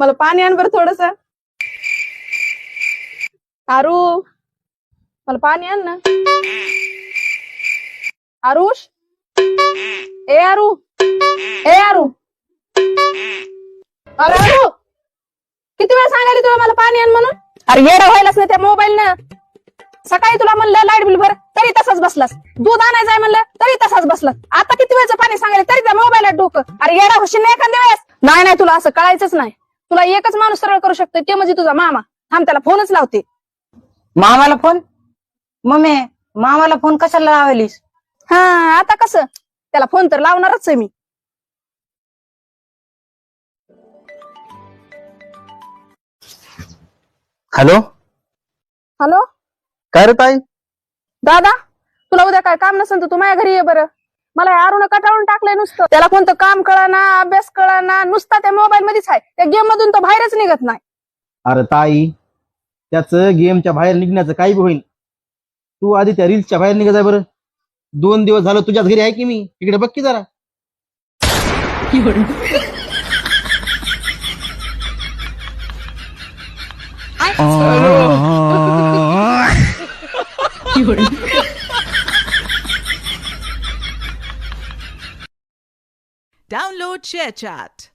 मला पाणी आण बरं थोडस. आरू, मला पाणी आण ना. आरुष, ए आरू, ए आरू, अरे आरू, किती वेळ सांगायला तुला मला पाणी आण म्हणून? अरे येडा व्हायलाच ना त्या मोबाईल न. सकाळी तुला म्हणलं लाईट बिल भर तरी तसाच बसलास, दूध आणायचंय म्हणलं तरी तसाच बसलास. आता किती वेळचं पाणी सांगायला तरी त्या मोबाईलला डोकं. अरे येडा होशील ना एखाद्या वेळेस. नाही नाही, तुला असं कळायचंच नाही. तुला एकच माणूस सरळ करू शकतो, ते म्हणजे तुझा मामा. थांब त्याला फोनच लावते. मामाला फोन? मम्मी, मामाला फोन कशाला लावायलीस? हा, आता कसं त्याला फोन तर लावणारच आहे मी. हॅलो, हॅलो काय रे ताई? दादा, तुला उद्या काय काम नसेल तर तू माझ्या घरी ये बरं. मला यारून कटाळून टाकलंय नुसतं. त्याला कोणतं काम कळाना, अभ्यास कळाना, नुसता त्या मोबाईल मध्येच आहे. त्या गेम मधून तो बाहेरच निघत नाही. अरे ताई, त्याचं गेमच्या बाहेर निघण्याचं काही बी होईल. तू आधी त्या रील्सच्या बाहेर निघत आहे बरं. 2 दिवस झालं तुझ्याच घरी आहे की मी. इकडे बघ की जरा. Download ShareChat.